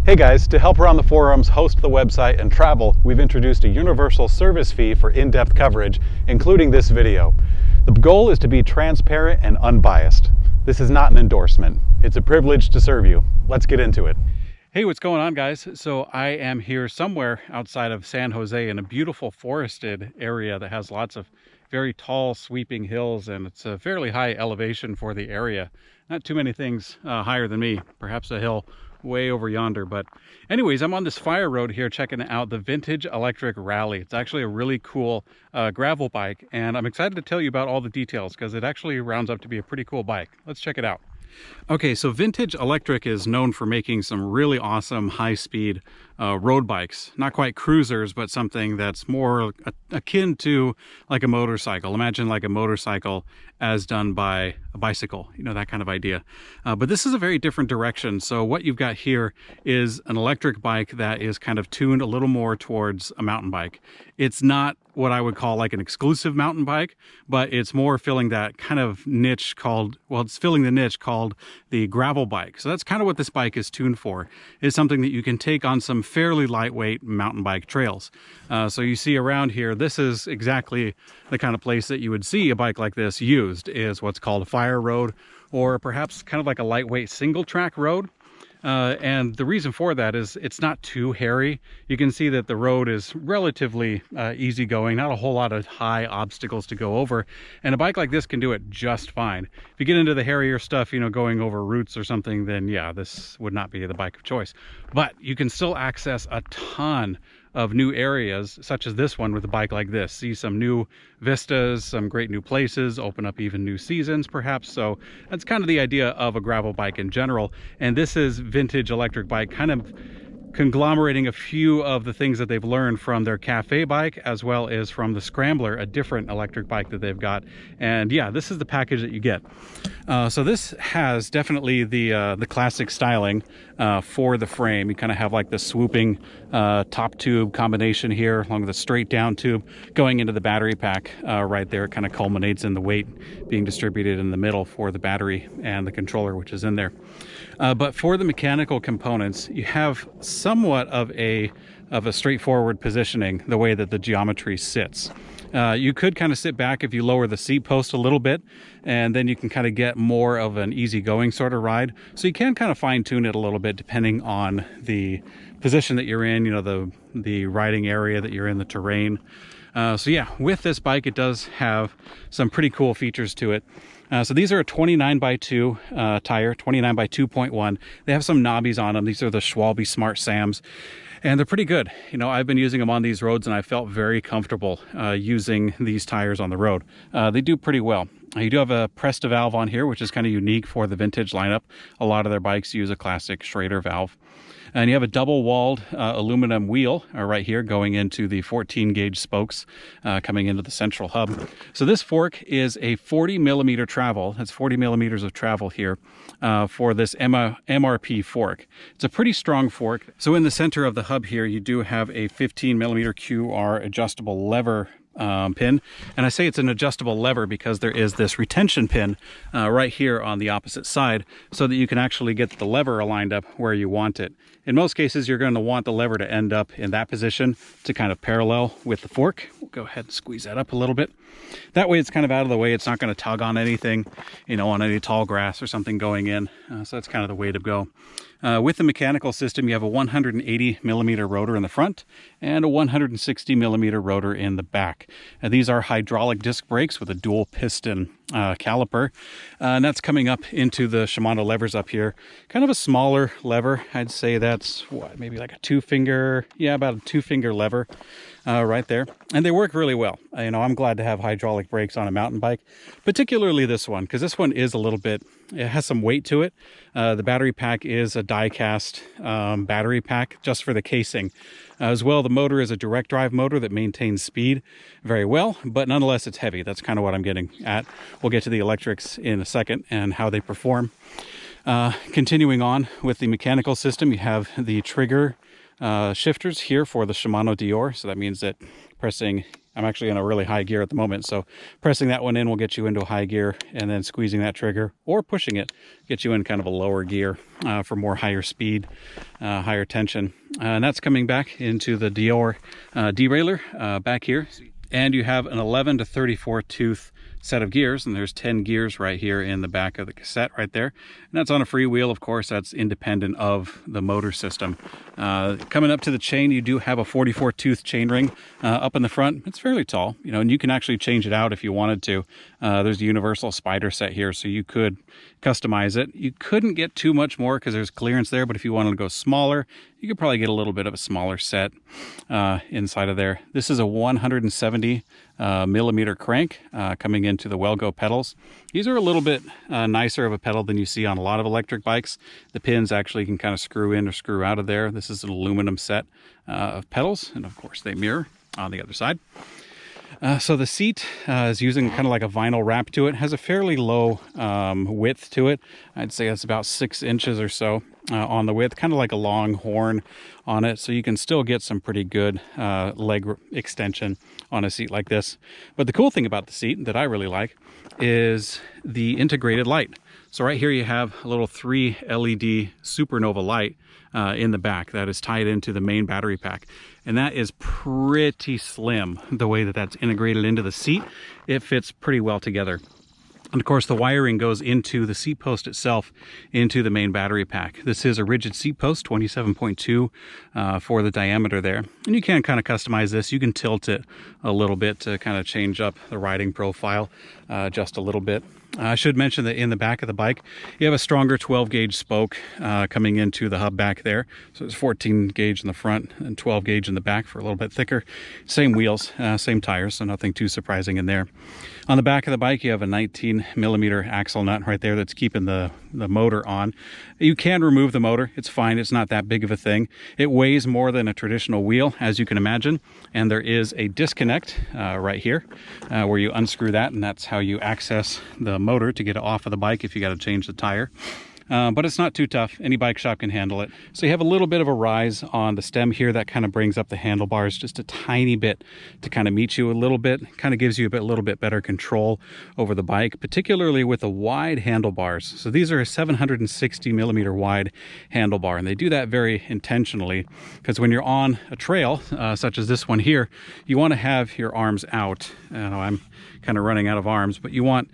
Hey guys, to help run the forums, host the website, and travel, we've introduced a universal service fee for in-depth coverage, including this video. The goal is to be transparent and unbiased. This is not an endorsement. It's a privilege to serve you. Let's get into it. Hey, what's going on, guys? So I am here somewhere outside of San Jose in a beautiful forested area that has lots of very tall sweeping hills, and it's a fairly high elevation for the area. Not too many things higher than me, perhaps a hill way over yonder. But anyways, I'm on this fire road here checking out the Vintage Electric Rally. It's actually a really cool gravel bike, and I'm excited to tell you about all the details because it actually rounds up to be a pretty cool bike. Let's check it out. Okay, so Vintage Electric is known for making some really awesome high-speed road bikes. Not quite cruisers, but something that's more akin to like a motorcycle. Imagine like a motorcycle as done by a bicycle, you know, that kind of idea. But this is a very different direction. So what you've got here is an electric bike that is kind of tuned a little more towards a mountain bike. It's not what I would call like an exclusive mountain bike, but it's more filling that kind of niche called, well, it's filling the niche called the gravel bike. So that's kind of what this bike is tuned for, is something that you can take on some fairly lightweight mountain bike trails. So you see around here, this is exactly the kind of place that you would see a bike like this used, is what's called a fire road, or perhaps kind of like a lightweight single track road. And the reason for that is it's not too hairy. You can see that the road is relatively easygoing, not a whole lot of high obstacles to go over. And a bike like this can do it just fine. If you get into the hairier stuff, you know, going over roots or something, then yeah, this would not be the bike of choice. But you can still access a ton of new areas, such as this one with a bike like this. See some new vistas, some great new places, open up even new seasons perhaps. So that's kind of the idea of a gravel bike in general. And this is Vintage Electric Bike kind of conglomerating a few of the things that they've learned from their cafe bike, as well as from the Scrambler, a different electric bike that they've got. And yeah, this is the package that you get. So this has definitely the classic styling for the frame. You kind of have like the swooping top tube combination here, along with a straight down tube going into the battery pack right there. It kind of culminates in the weight being distributed in the middle for the battery and the controller, which is in there. But for the mechanical components, you have somewhat of a straightforward positioning, the way that the geometry sits. You could kind of sit back if you lower the seat post a little bit, and then you can kind of get more of an easygoing sort of ride. So you can kind of fine tune it a little bit depending on the position that you're in, you know, the riding area that you're in, the terrain. So yeah, with this bike, it does have some pretty cool features to it. So these are a 29x2 tire, 29 by 2.1. They have some knobbies on them. These are the Schwalbe Smart Sams, and they're pretty good. You know, I've been using them on these roads, and I felt very comfortable using these tires on the road. They do pretty well. You do have a Presta valve on here, which is kind of unique for the Vintage lineup. A lot of their bikes use a classic Schrader valve. And you have a double-walled aluminum wheel right here going into the 14-gauge spokes coming into the central hub. So this fork is a 40-millimeter travel. That's 40 millimeters of travel here for this MRP fork. It's a pretty strong fork. So in the center of the hub here, you do have a 15-millimeter QR adjustable lever pin, and I say it's an adjustable lever because there is this retention pin right here on the opposite side, so that you can actually get the lever aligned up where you want it. In most cases, you're going to want the lever to end up in that position to kind of parallel with the fork. We'll go ahead and squeeze that up a little bit. That way it's kind of out of the way. It's not going to tug on anything, you know, on any tall grass or something going in. So that's kind of the way to go. With the mechanical system, you have a 180 millimeter rotor in the front and a 160 millimeter rotor in the back. These are hydraulic disc brakes with a dual piston caliper, and that's coming up into the Shimano levers up here. Kind of a smaller lever. I'd say that's what, maybe like a two-finger, yeah, about a two-finger lever right there. And they work really well. You know, I'm glad to have hydraulic brakes on a mountain bike, particularly this one, because this one is a little bit, it has some weight to it. The battery pack is a die-cast battery pack just for the casing. As well, the motor is a direct drive motor that maintains speed very well, but nonetheless it's heavy. That's kind of what I'm getting at. We'll get to the electrics in a second and how they perform. Continuing on with the mechanical system, you have the trigger shifters here for the Shimano Dior. So that means that pressing I'm actually in a really high gear at the moment, so pressing that one in will get you into a high gear, and then squeezing that trigger or pushing it gets you in kind of a lower gear for more higher speed, higher tension. And that's coming back into the Dior derailleur back here. And you have an 11 to 34 tooth set of gears, and there's 10 gears right here in the back of the cassette right there. And that's on a freewheel, of course. That's independent of the motor system. Coming up to the chain, you do have a 44 tooth chain ring up in the front. It's fairly tall, you know, and you can actually change it out if you wanted to. There's a universal spider set here, so you could customize it. You couldn't get too much more because there's clearance there, but if you wanted to go smaller, you could probably get a little bit of a smaller set inside of there. This is a 170 millimeter crank coming into the Wellgo pedals. These are a little bit nicer of a pedal than you see on a lot of electric bikes. The pins actually can kind of screw in or screw out of there. This is an aluminum set of pedals, and of course they mirror on the other side. So the seat is using kind of like a vinyl wrap to it. Has a fairly low width to it. I'd say it's about 6 inches or so on the width, kind of like a long horn on it. So you can still get some pretty good leg extension on a seat like this. But the cool thing about the seat that I really like is the integrated light. So right here you have a little 3 LED supernova light in the back that is tied into the main battery pack. And that is pretty slim, the way that that's integrated into the seat. It fits pretty well together. And of course the wiring goes into the seat post itself, into the main battery pack. This is a rigid seat post, 27.2 for the diameter there. And you can kind of customize this. You can tilt it a little bit to kind of change up the riding profile just a little bit. I should mention that in the back of the bike, you have a stronger 12 gauge spoke coming into the hub back there. So it's 14 gauge in the front and 12 gauge in the back for a little bit thicker. Same wheels, same tires, so nothing too surprising in there. On the back of the bike, you have a 19 millimeter axle nut right there that's keeping the motor on. You can remove the motor. It's fine. It's not that big of a thing. It weighs more than a traditional wheel, as you can imagine. And there is a disconnect right here where you unscrew that, and that's how you access the motor to get it off of the bike if you got to change the tire. But it's not too tough. Any bike shop can handle it. So you have a little bit of a rise on the stem here that kind of brings up the handlebars just a tiny bit to kind of meet you a little bit. Kind of gives you a little bit better control over the bike, particularly with the wide handlebars. So these are a 760 millimeter wide handlebar, and they do that very intentionally because when you're on a trail such as this one here, you want to have your arms out. I know I'm kind of running out of arms, but you want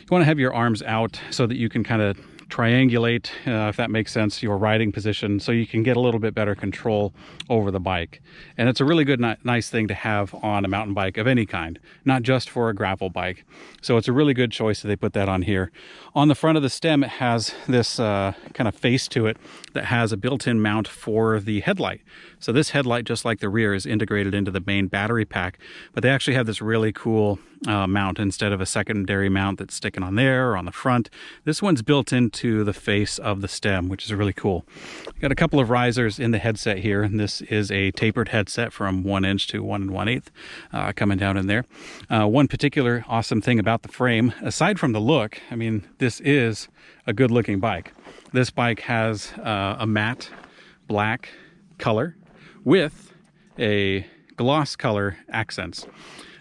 to have your arms out so that you can kind of triangulate, if that makes sense, your riding position, so you can get a little bit better control over the bike. And it's a really good, nice thing to have on a mountain bike of any kind, not just for a gravel bike. So it's a really good choice that they put that on here. On the front of the stem, it has this kind of face to it that has a built-in mount for the headlight. So this headlight, just like the rear, is integrated into the main battery pack, but they actually have this really cool mount instead of a secondary mount that's sticking on there or on the front. This one's built into the face of the stem, which is really cool. Got a couple of risers in the headset here, and this is a tapered headset from 1 inch to 1 1/8 coming down in there. One particular awesome thing about the frame, aside from the look, I mean, this is a good looking bike. This bike has a matte black color with a gloss color accents.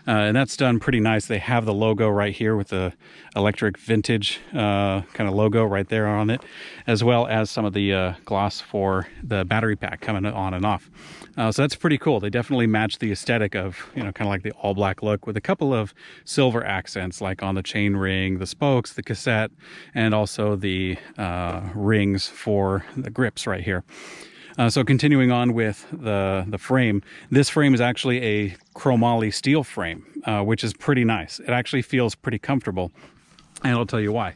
And that's done pretty nice. They have the logo right here with the electric vintage kind of logo right there on it, as well as some of the gloss for the battery pack coming on and off. So that's pretty cool. They definitely match the aesthetic of, you know, kind of like the all black look with a couple of silver accents, like on the chain ring, the spokes, the cassette, and also the rings for the grips right here. So continuing on with the frame, this frame is actually a chromoly steel frame, which is pretty nice. It actually feels pretty comfortable, and I'll tell you why.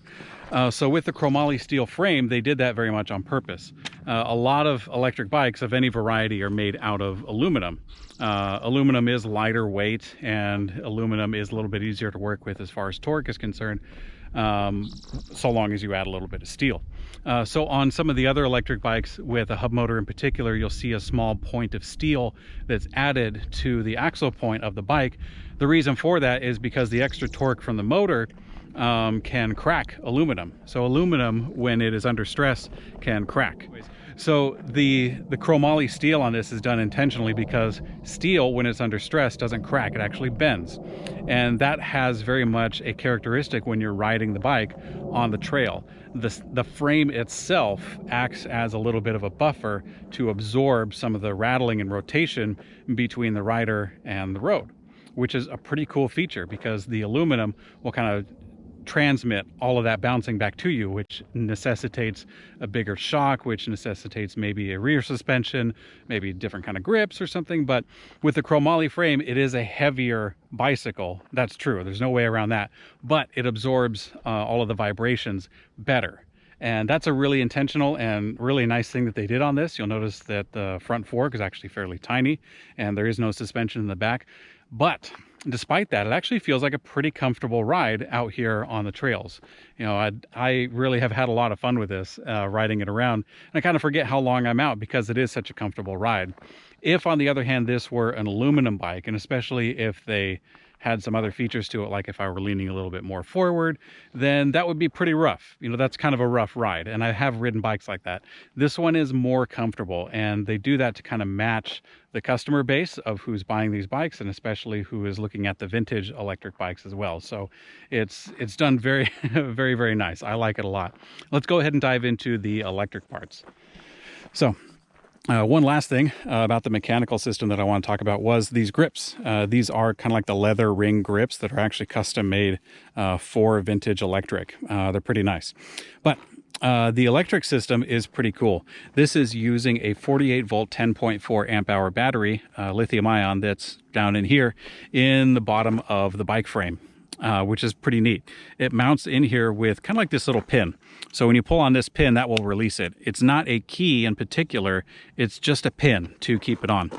So with the chromoly steel frame, they did that very much on purpose. A lot of electric bikes of any variety are made out of aluminum. Aluminum is lighter weight, and aluminum is a little bit easier to work with as far as torque is concerned, so long as you add a little bit of steel. So on some of the other electric bikes with a hub motor in particular, you'll see a small point of steel that's added to the axle point of the bike. The reason for that is because the extra torque from the motor can crack aluminum. So aluminum, when it is under stress, can crack. So the chromoly steel on this is done intentionally because steel, when it's under stress, doesn't crack, it actually bends. And that has very much a characteristic when you're riding the bike on the trail. The frame itself acts as a little bit of a buffer to absorb some of the rattling and rotation between the rider and the road, which is a pretty cool feature because the aluminum will kind of transmit all of that bouncing back to you, which necessitates a bigger shock, which necessitates maybe a rear suspension, maybe different kind of grips or something. But with the chromoly frame, it is a heavier bicycle. That's true, there's no way around that, but it absorbs all of the vibrations better. And that's a really intentional and really nice thing that they did on this. You'll notice that the front fork is actually fairly tiny and there is no suspension in the back. But despite that, it actually feels like a pretty comfortable ride out here on the trails. You know, I really have had a lot of fun with this, riding it around. And I kind of forget how long I'm out because it is such a comfortable ride. If, on the other hand, this were an aluminum bike, and especially if they had some other features to it, like if I were leaning a little bit more forward, then that would be pretty rough. You know, that's kind of a rough ride, and I have ridden bikes like that. This one is more comfortable, and they do that to kind of match the customer base of who's buying these bikes, and especially who is looking at the vintage electric bikes as well. So it's done very, very, very nice. I like it a lot. Let's go ahead and dive into the electric parts. So one last thing about the mechanical system that I want to talk about was these grips. These are kind of like the leather ring grips that are actually custom made for vintage electric. They're pretty nice. But the electric system is pretty cool. This is using a 48 volt 10.4 amp hour battery, lithium ion, that's down in here in the bottom of the bike frame. Which is pretty neat. It mounts in here with kind of like this little pin. So when you pull on this pin, that will release it. It's not a key in particular, it's just a pin to keep it on.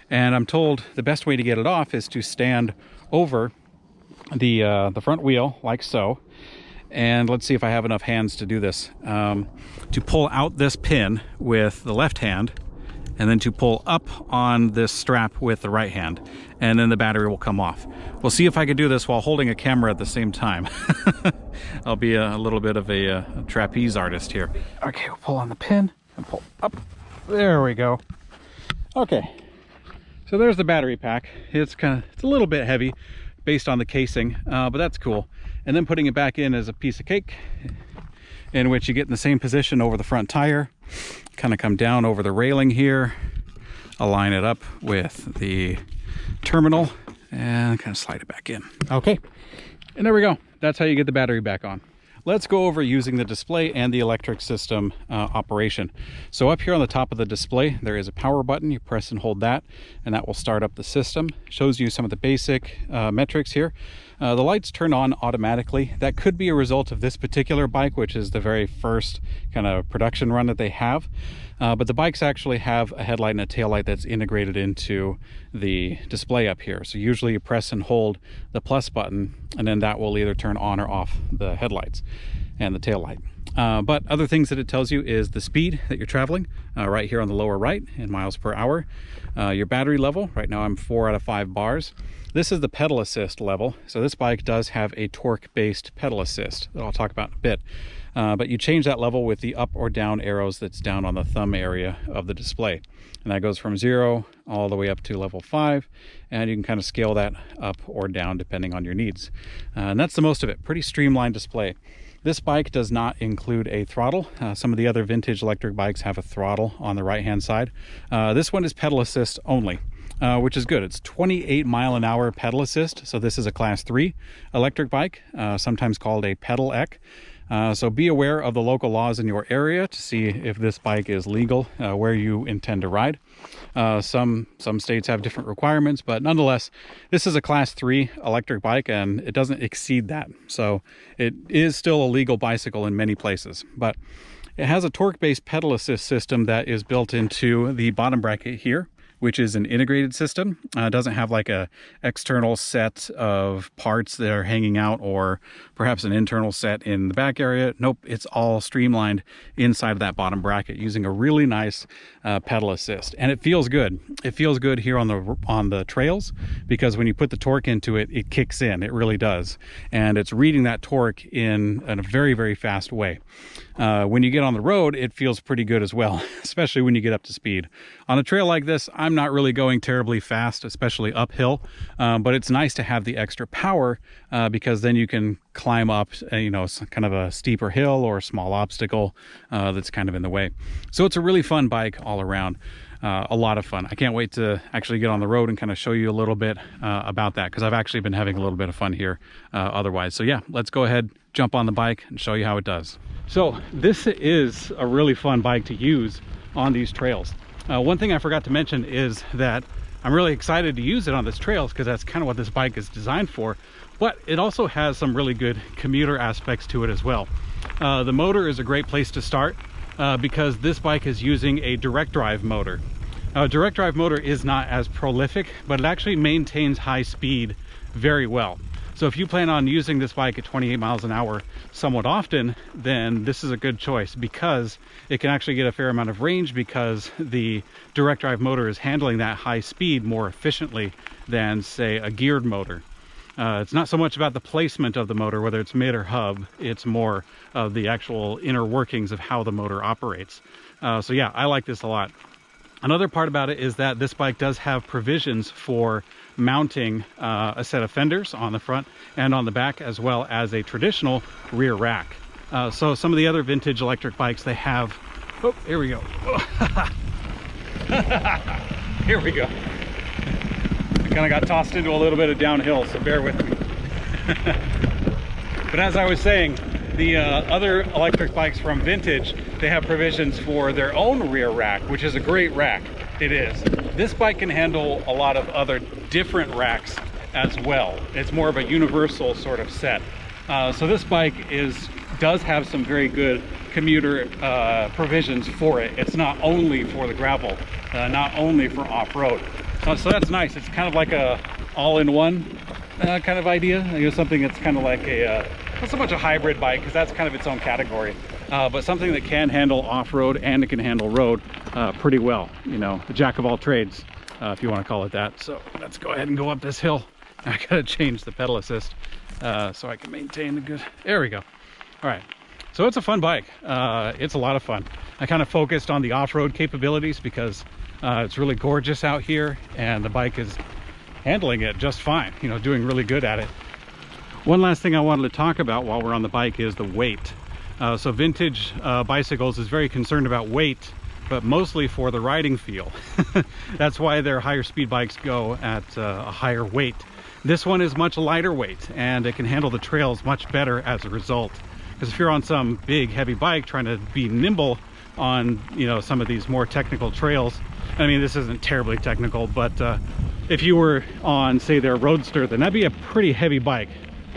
And I'm told the best way to get it off is to stand over the front wheel like so. And let's see if I have enough hands to do this. To pull out this pin with the left hand, and then to pull up on this strap with the right hand, and then the battery will come off. We'll see if I can do this while holding a camera at the same time. I'll be a little bit of a trapeze artist here. Okay, we'll pull on the pin and pull up. There we go. Okay, so there's the battery pack. It's a little bit heavy based on the casing, but that's cool. And then putting it back in is a piece of cake, in which you get in the same position over the front tire, kind of come down over the railing here, align it up with the terminal, and kind of slide it back in. Okay, and there we go. That's how you get the battery back on. Let's go over using the display and the electric system operation. So up here on the top of the display, there is a power button. You press and hold that, and that will start up the system. Shows you some of the basic metrics here. The lights turn on automatically. That could be a result of this particular bike, which is the very first kind of production run that they have. But the bikes actually have a headlight and a tail light that's integrated into the display up here. So usually you press and hold the plus button, and then that will either turn on or off the headlights and the tail light. But other things that it tells you is the speed that you're traveling right here on the lower right in miles per hour. Your battery level, right now I'm 4 out of 5 bars. This is the pedal assist level. So this bike does have a torque-based pedal assist that I'll talk about in a bit. But you change that level with the up or down arrows that's down on the thumb area of the display. And that goes from 0 all the way up to level 5. And you can kind of scale that up or down depending on your needs. And that's the most of it. Pretty streamlined display. This bike does not include a throttle. Some of the other vintage electric bikes have a throttle on the right-hand side. This one is pedal assist only, which is good. It's 28 mile an hour pedal assist. So this is a class 3 electric bike, sometimes called a pedal-ec. So be aware of the local laws in your area to see if this bike is legal where you intend to ride. Some states have different requirements, but nonetheless, this is a class 3 electric bike and it doesn't exceed that. So it is still a legal bicycle in many places, but it has a torque-based pedal assist system that is built into the bottom bracket here, which is an integrated system. It doesn't have like a external set of parts that are hanging out or perhaps an internal set in the back area. Nope, it's all streamlined inside of that bottom bracket using a really nice pedal assist. And it feels good. It feels good here on the trails because when you put the torque into it, it kicks in. It really does. And it's reading that torque in a very, very fast way. when you get on the road, it feels pretty good as well, especially when you get up to speed. On a trail like this, I'm not really going terribly fast, especially uphill, but it's nice to have the extra power because then you can climb up, kind of a steeper hill or a small obstacle that's kind of in the way. So it's a really fun bike all around. A lot of fun. I can't wait to actually get on the road and kind of show you a little bit about that, because I've actually been having a little bit of fun here otherwise. So yeah, let's go ahead, jump on the bike and show you how it does. So this is a really fun bike to use on these trails. One thing I forgot to mention is that I'm really excited to use it on this trails because that's kind of what this bike is designed for, but it also has some really good commuter aspects to it as well. The motor is a great place to start because this bike is using a direct drive motor. Direct drive motor is not as prolific, but it actually maintains high speed very well. So if you plan on using this bike at 28 miles an hour somewhat often, then this is a good choice because it can actually get a fair amount of range because the direct drive motor is handling that high speed more efficiently than, say, a geared motor. It's not so much about the placement of the motor, whether it's mid or hub, it's more of the actual inner workings of how the motor operates. So yeah, I like this a lot. Another part about it is that this bike does have provisions for mounting a set of fenders on the front and on the back, as well as a traditional rear rack. So some of the other vintage electric bikes, they have, oh, here we go. Here we go. I kind of got tossed into a little bit of downhill, so bear with me. But as I was saying, the other electric bikes from vintage, they have provisions for their own rear rack, which is a great rack. It is. This bike can handle a lot of other different racks as well. It's more of a universal sort of set. So this bike does have some very good commuter provisions for it. It's not only for the gravel, not only for off-road. So that's nice. It's kind of like a all-in-one kind of idea. Something that's kind of like a not so much a hybrid bike, because that's kind of its own category, but something that can handle off-road and it can handle road pretty well. The jack of all trades, if you want to call it that. So let's go ahead and go up this hill. I gotta change the pedal assist so I can maintain the good. There we go. All right. So it's a fun bike. It's a lot of fun. I kind of focused on the off-road capabilities because it's really gorgeous out here and the bike is handling it just fine, doing really good at it. One last thing I wanted to talk about while we're on the bike is the weight. So vintage bicycles is very concerned about weight, but mostly for the riding feel. That's why their higher speed bikes go at a higher weight. This one is much lighter weight and it can handle the trails much better as a result. Because if you're on some big heavy bike trying to be nimble on some of these more technical trails, I mean, this isn't terribly technical, but if you were on, say, their Roadster, then that'd be a pretty heavy bike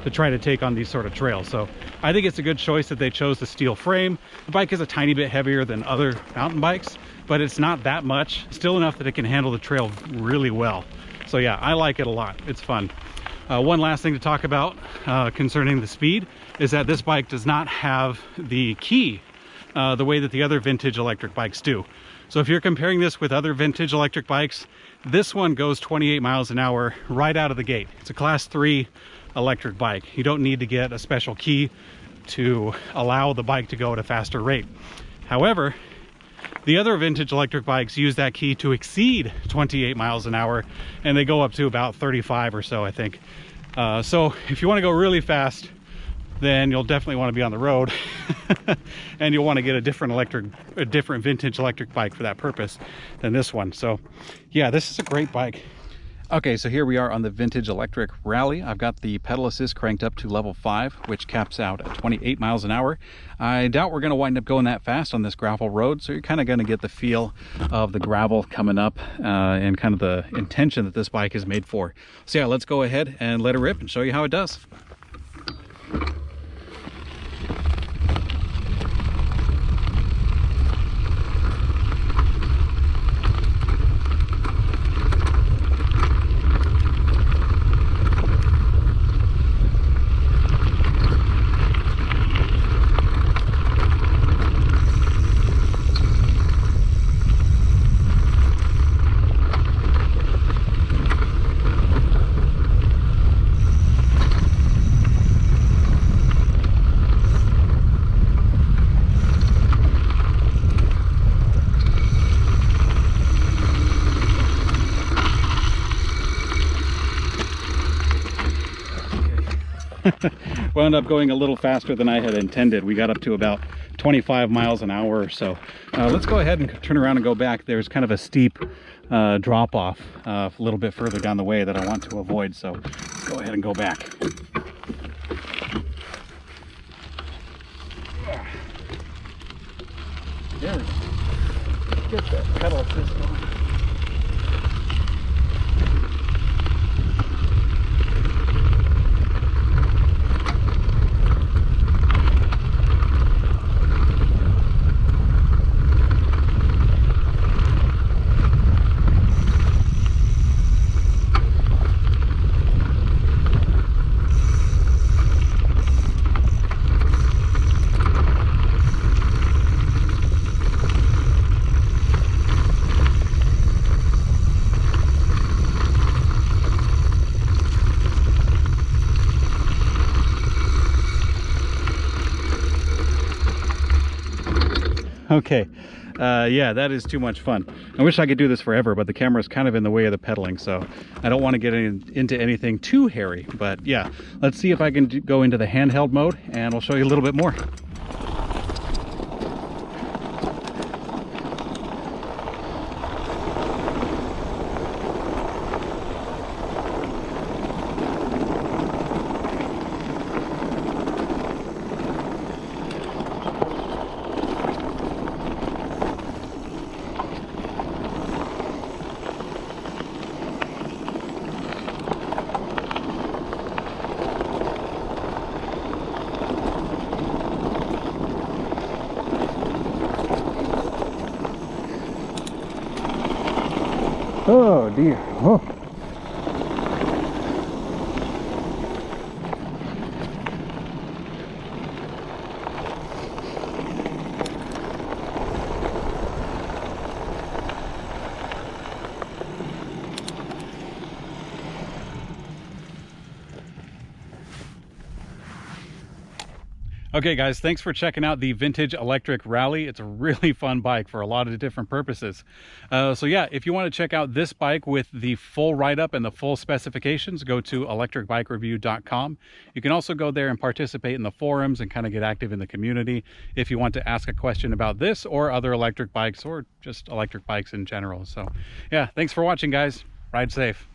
to try to take on these sort of trails. So I think it's a good choice that they chose the steel frame. The bike is a tiny bit heavier than other mountain bikes, but it's not that much, still enough that it can handle the trail really well. So yeah, I like it a lot. It's fun. One last thing to talk about concerning the speed is that this bike does not have the key the way that the other vintage electric bikes do. So if you're comparing this with other vintage electric bikes, this one goes 28 miles an hour right out of the gate. It's a class 3 electric bike. You don't need to get a special key to allow the bike to go at a faster rate. However, the other vintage electric bikes use that key to exceed 28 miles an hour, and they go up to about 35 or so, I think. So if you want to go really fast, then you'll definitely want to be on the road and you'll want to get a different vintage electric bike for that purpose than this one. So yeah, this is a great bike. Okay, so here we are on the Vintage Electric Rally. I've got the pedal assist cranked up to level 5, which caps out at 28 miles an hour. I doubt we're going to wind up going that fast on this gravel road, so you're kind of going to get the feel of the gravel coming up and kind of the intention that this bike is made for. So yeah, let's go ahead and let it rip and show you how it does. Wound up going a little faster than I had intended. We got up to about 25 miles an hour or so. Let's go ahead and turn around and go back. There's kind of a steep drop off a little bit further down the way that I want to avoid, so let's go ahead and go back. There we go. Get that pedal assist on. Okay, yeah, that is too much fun. I wish I could do this forever, but the camera's kind of in the way of the pedaling, so I don't want to get into anything too hairy. But yeah, let's see if I can go into the handheld mode, and I'll show you a little bit more. Oh dear. Oh. Okay guys, thanks for checking out the Vintage Electric Rally. It's a really fun bike for a lot of different purposes. So yeah, if you want to check out this bike with the full write-up and the full specifications, go to ElectricBikeReview.com. You can also go there and participate in the forums and kind of get active in the community if you want to ask a question about this or other electric bikes or just electric bikes in general. So yeah, thanks for watching guys. Ride safe.